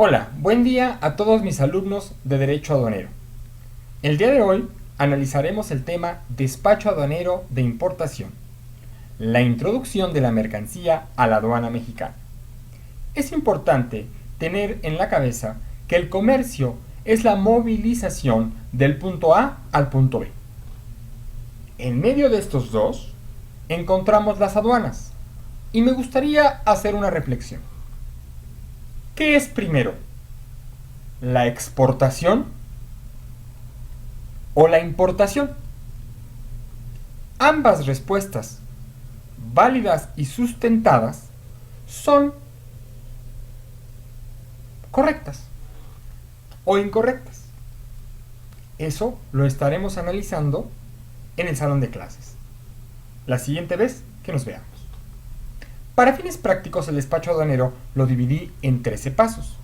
Hola, buen día a todos mis alumnos de Derecho Aduanero. El día de hoy analizaremos el tema Despacho Aduanero de Importación, la introducción de la mercancía a la aduana mexicana. Es importante tener en la cabeza que el comercio es la movilización del punto A al punto B. En medio de estos dos encontramos las aduanas y me gustaría hacer una reflexión. ¿Qué es primero? ¿La exportación o la importación? Ambas respuestas, válidas y sustentadas, son correctas o incorrectas. Eso lo estaremos analizando en el salón de clases, la siguiente vez que nos veamos. Para fines prácticos, el despacho aduanero lo dividí en 13 pasos.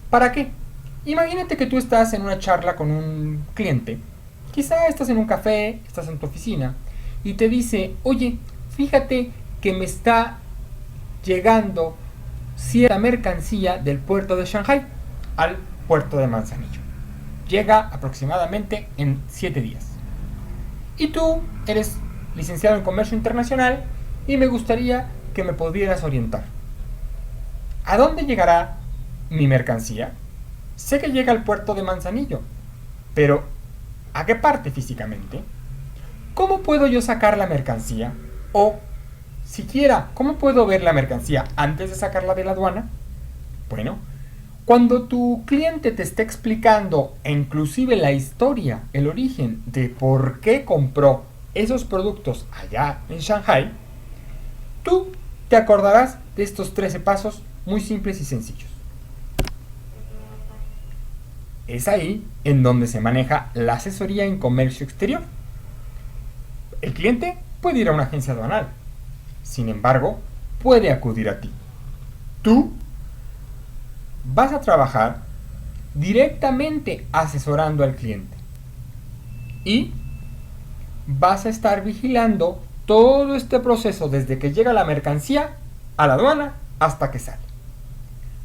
¿Para qué? Imagínate que tú estás en una charla con un cliente, quizá estás en un café, estás en tu oficina, y te dice, oye, fíjate que me está llegando cierta mercancía del puerto de Shanghai al puerto de Manzanillo. Llega aproximadamente en 7 días. Y tú eres licenciado en Comercio Internacional y me gustaría que me pudieras orientar. ¿A dónde llegará mi mercancía? Sé que llega al puerto de Manzanillo, pero ¿a qué parte físicamente? ¿Cómo puedo yo sacar la mercancía? O, siquiera, ¿cómo puedo ver la mercancía antes de sacarla de la aduana? Bueno, cuando tu cliente te esté explicando inclusive la historia, el origen de por qué compró esos productos allá en Shanghai, tú te acordarás de estos 13 pasos muy simples y sencillos. Es ahí en donde se maneja la asesoría en comercio exterior. El cliente puede ir a una agencia aduanal, sin embargo, puede acudir a ti. Tú vas a trabajar directamente asesorando al cliente y vas a estar vigilando todo este proceso desde que llega la mercancía a la aduana hasta que sale.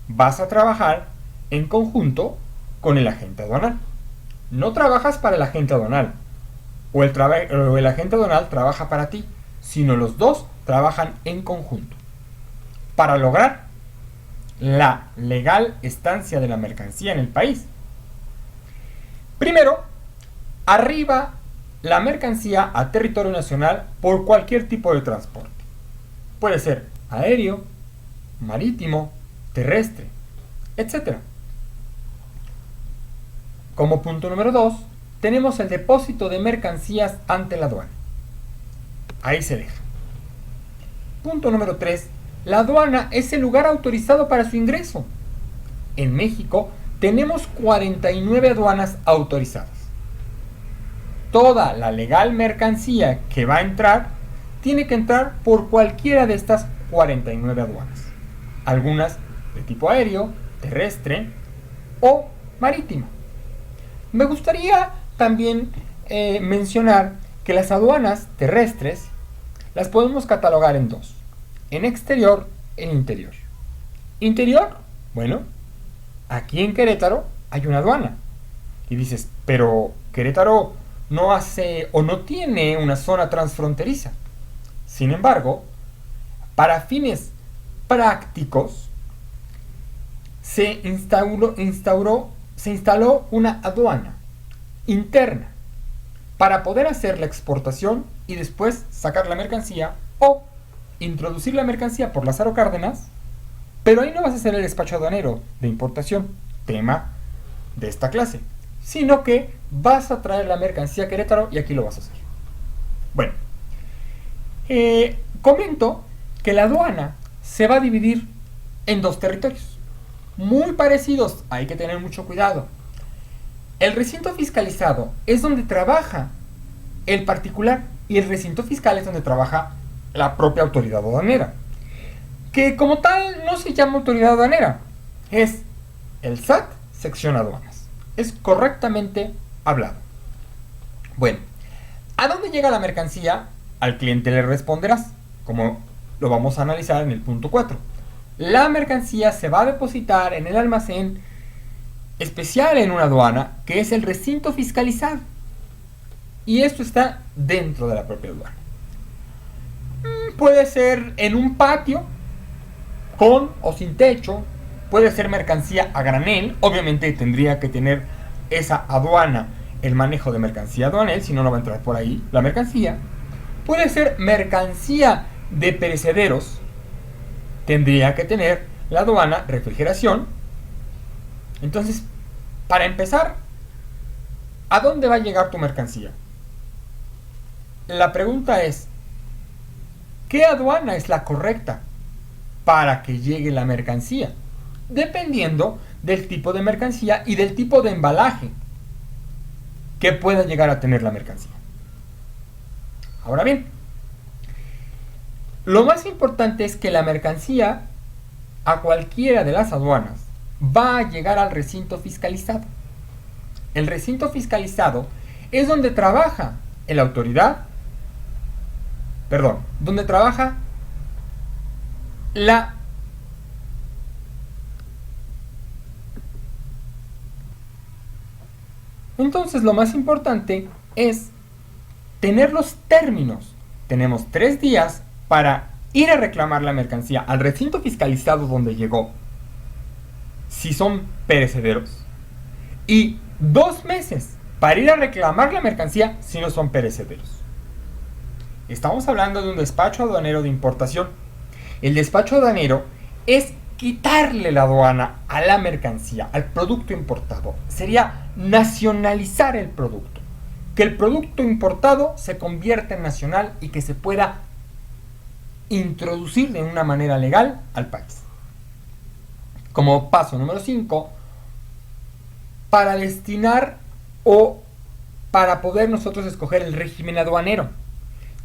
Vas a trabajar en conjunto con el agente aduanal. No trabajas para el agente aduanal o el agente aduanal trabaja para ti, sino los dos trabajan en conjunto para lograr la legal estancia de la mercancía en el país. Primero, arriba la mercancía a territorio nacional por cualquier tipo de transporte. Puede ser aéreo, marítimo, terrestre, etc. Como punto número 2, tenemos el depósito de mercancías ante la aduana. Ahí se deja. Punto número 3, la aduana es el lugar autorizado para su ingreso. En México tenemos 49 aduanas autorizadas. Toda la legal mercancía que va a entrar tiene que entrar por cualquiera de estas 49 aduanas. Algunas de tipo aéreo, terrestre o marítimo. Me gustaría también mencionar que las aduanas terrestres las podemos catalogar en dos: en exterior e interior. Interior, bueno, aquí en Querétaro hay una aduana. Y dices, pero Querétaro no hace o no tiene una zona transfronteriza. Sin embargo, para fines prácticos, se instaló una aduana interna para poder hacer la exportación y después sacar la mercancía o introducir la mercancía por Lázaro Cárdenas, pero ahí no vas a hacer el despacho aduanero de importación, tema de esta clase, sino que vas a traer la mercancía a Querétaro y aquí lo vas a hacer. Bueno, comento que la aduana se va a dividir en dos territorios muy parecidos, hay que tener mucho cuidado. El recinto fiscalizado es donde trabaja el particular y el recinto fiscal es donde trabaja la propia autoridad aduanera, que como tal no se llama autoridad aduanera, es el SAT sección aduanas. Es correctamente hablado. Bueno, ¿a dónde llega la mercancía? Al cliente le responderás, como lo vamos a analizar en el punto 4. la mercancía se va a depositar en el almacén especial en una aduana, que es el recinto fiscalizado. Y esto está dentro de la propia aduana. Puede ser en un patio, con o sin techo. Puede ser mercancía a granel. Obviamente tendría que tener esa aduana el manejo de mercancía aduanel, si no, no va a entrar por ahí la mercancía. Puede ser mercancía de perecederos. Tendría que tener la aduana refrigeración. Entonces, para empezar, ¿a dónde va a llegar tu mercancía? La pregunta es, ¿qué aduana es la correcta para que llegue la mercancía? Dependiendo del tipo de mercancía y del tipo de embalaje que pueda llegar a tener la mercancía. Ahora bien, lo más importante es que la mercancía a cualquiera de las aduanas va a llegar al recinto fiscalizado. El recinto fiscalizado es donde trabaja la autoridad, donde trabaja la Entonces lo más importante es tener los términos. Tenemos 3 días para ir a reclamar la mercancía al recinto fiscalizado donde llegó, si son perecederos, y 2 meses para ir a reclamar la mercancía si no son perecederos. Estamos hablando de un despacho aduanero de importación. El despacho aduanero es quitarle la aduana a la mercancía, al producto importado. Sería nacionalizar el producto. Que el producto importado se convierta en nacional y que se pueda introducir de una manera legal al país. Como paso número 5, para destinar o para poder nosotros escoger el régimen aduanero.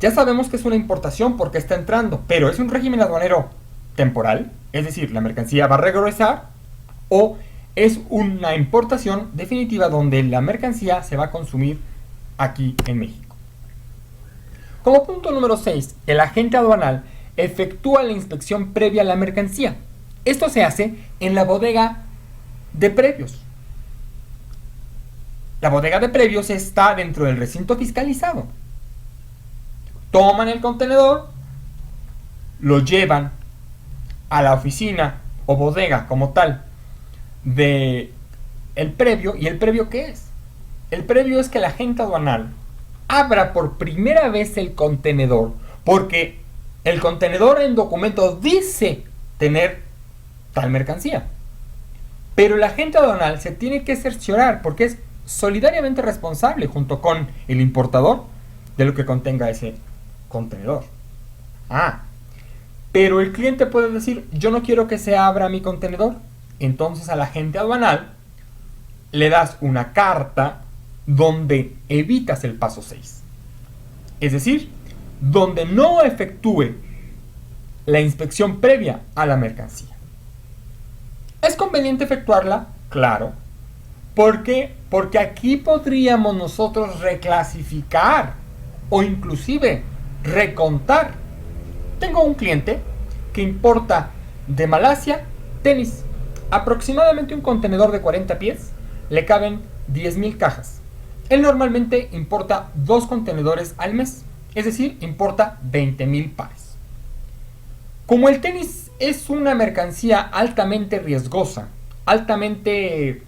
Ya sabemos que es una importación porque está entrando, pero es un régimen aduanero temporal, es decir, la mercancía va a regresar, o es una importación definitiva donde la mercancía se va a consumir aquí en México. Como punto número 6, el agente aduanal efectúa la inspección previa a la mercancía. Esto se hace en la bodega de previos. La bodega de previos está dentro del recinto fiscalizado. Toman el contenedor, lo llevan a la oficina o bodega como tal de el previo. ¿Y el previo qué es? El previo es que el agente aduanal abra por primera vez el contenedor, porque el contenedor en documento dice tener tal mercancía, pero el agente aduanal se tiene que cerciorar, porque es solidariamente responsable junto con el importador de lo que contenga ese contenedor. Pero el cliente puede decir, yo no quiero que se abra mi contenedor. Entonces al agente aduanal le das una carta donde evitas el paso 6. Es decir, donde no efectúe la inspección previa a la mercancía. ¿Es conveniente efectuarla? Claro. ¿Por qué? Porque aquí podríamos nosotros reclasificar o inclusive recontar. Tengo un cliente que importa de Malasia tenis. Aproximadamente un contenedor de 40 pies le caben 10,000 cajas. Él normalmente importa 2 contenedores al mes, es decir, importa 20,000 pares. Como el tenis es una mercancía altamente riesgosa, altamente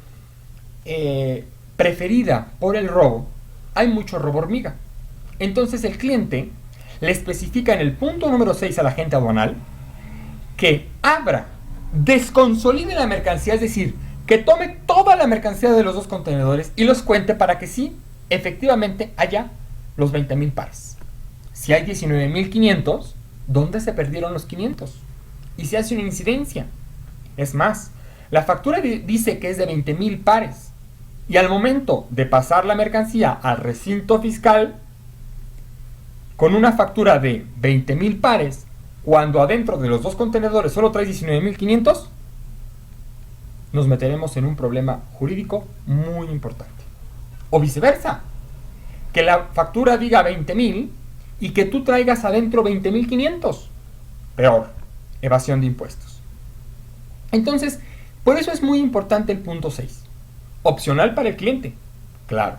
preferida por el robo, hay mucho robo hormiga. Entonces el cliente le especifica en el punto número 6 al agente aduanal que abra, desconsolide la mercancía, es decir, que tome toda la mercancía de los 2 contenedores y los cuente para que sí, efectivamente, haya los 20,000 pares. Si hay 19,500, ¿dónde se perdieron los 500? Y se hace una incidencia. Es más, la factura dice que es de 20,000 pares. Y al momento de pasar la mercancía al recinto fiscal, con una factura de 20,000 pares, cuando adentro de los 2 contenedores solo trae 19,500, nos meteremos en un problema jurídico muy importante. O viceversa, que la factura diga 20,000 y que tú traigas adentro 20,500. Peor, evasión de impuestos. Entonces, por eso es muy importante el punto 6. Opcional para el cliente, claro.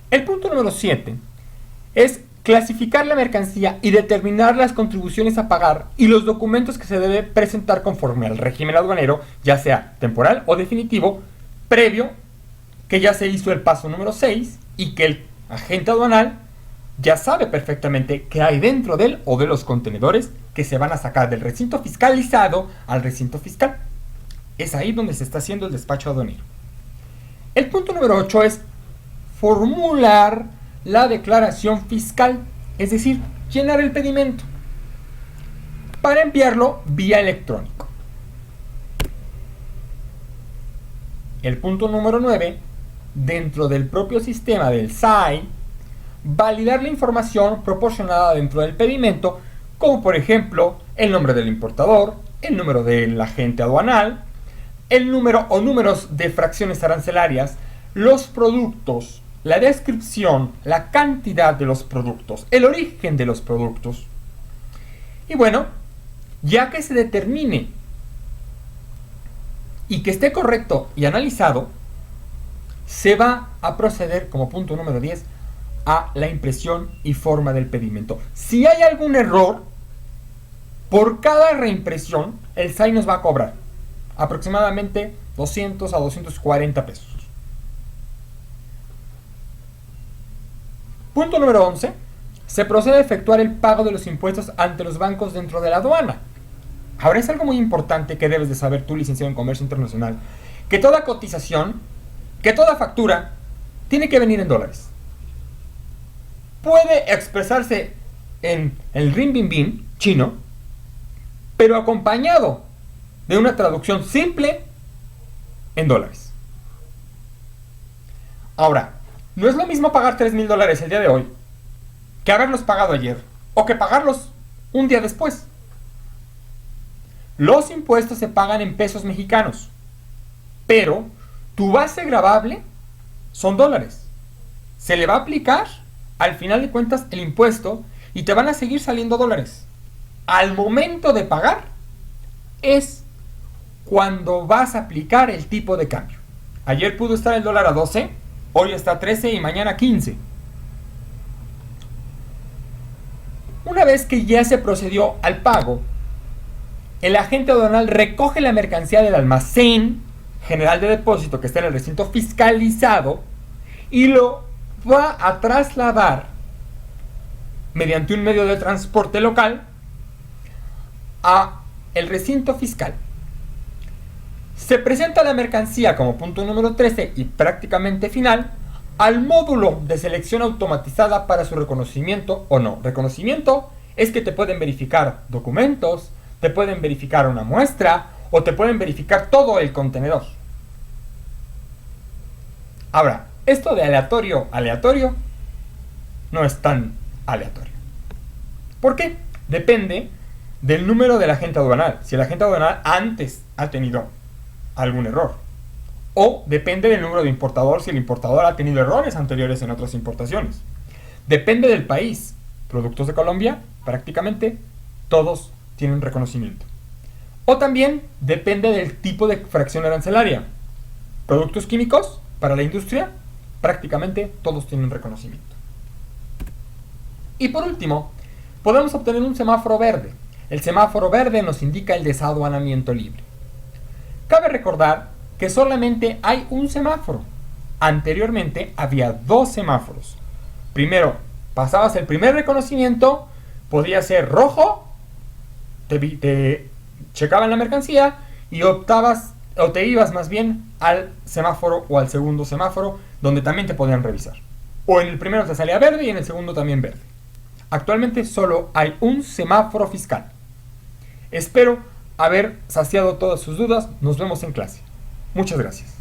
El punto número 7 es clasificar la mercancía y determinar las contribuciones a pagar y los documentos que se debe presentar conforme al régimen aduanero, ya sea temporal o definitivo, previo que ya se hizo el paso número 6 y que el agente aduanal ya sabe perfectamente qué hay dentro de él o de los contenedores que se van a sacar del recinto fiscalizado al recinto fiscal. Es ahí donde se está haciendo el despacho aduanero. El punto número 8 es formular la declaración fiscal, es decir, llenar el pedimento para enviarlo vía electrónico. El punto número 9, dentro del propio sistema del SAI, validar la información proporcionada dentro del pedimento, como por ejemplo el nombre del importador, el número del agente aduanal, el número o números de fracciones arancelarias, los productos, la descripción, la cantidad de los productos, el origen de los productos. Y bueno, ya que se determine y que esté correcto y analizado, se va a proceder como punto número 10 a la impresión y forma del pedimento. Si hay algún error, por cada reimpresión, el SAI nos va a cobrar aproximadamente 200 a 240 pesos. Punto número 11. Se procede a efectuar el pago de los impuestos ante los bancos dentro de la aduana. Ahora es algo muy importante que debes de saber tú, licenciado en Comercio Internacional, que toda cotización, que toda factura, tiene que venir en dólares. Puede expresarse en el renminbi chino, pero acompañado de una traducción simple en dólares. Ahora, no es lo mismo pagar $3,000 el día de hoy que haberlos pagado ayer o que pagarlos un día después. Los impuestos se pagan en pesos mexicanos, pero tu base gravable son dólares. Se le va a aplicar al final de cuentas el impuesto y te van a seguir saliendo dólares. Al momento de pagar es cuando vas a aplicar el tipo de cambio. Ayer pudo estar el dólar a 12, hoy está a 13 y mañana 15. Una vez que ya se procedió al pago, el agente aduanal recoge la mercancía del almacén general de depósito que está en el recinto fiscalizado y lo va a trasladar mediante un medio de transporte local a el recinto fiscal. Se presenta la mercancía como punto número 13 y prácticamente final al módulo de selección automatizada para su reconocimiento o no. Reconocimiento es que te pueden verificar documentos, te pueden verificar una muestra o te pueden verificar todo el contenedor. Ahora, esto de aleatorio no es tan aleatorio. ¿Por qué? Depende del número del agente aduanal. Si el agente aduanal antes ha tenido algún error. O depende del número de importador, si el importador ha tenido errores anteriores en otras importaciones. Depende del país. Productos de Colombia, prácticamente todos tienen reconocimiento. O también depende del tipo de fracción arancelaria. Productos químicos, para la industria, prácticamente todos tienen reconocimiento. Y por último, podemos obtener un semáforo verde. El semáforo verde nos indica el desaduanamiento libre. Cabe recordar que solamente hay un semáforo. Anteriormente había 2 semáforos. Primero, pasabas el primer reconocimiento, podía ser rojo, te checaban la mercancía y optabas, o te ibas más bien al semáforo o al segundo semáforo, donde también te podían revisar. O en el primero te salía verde y en el segundo también verde. Actualmente solo hay un semáforo fiscal. Espero haber saciado todas sus dudas. Nos vemos en clase. Muchas gracias.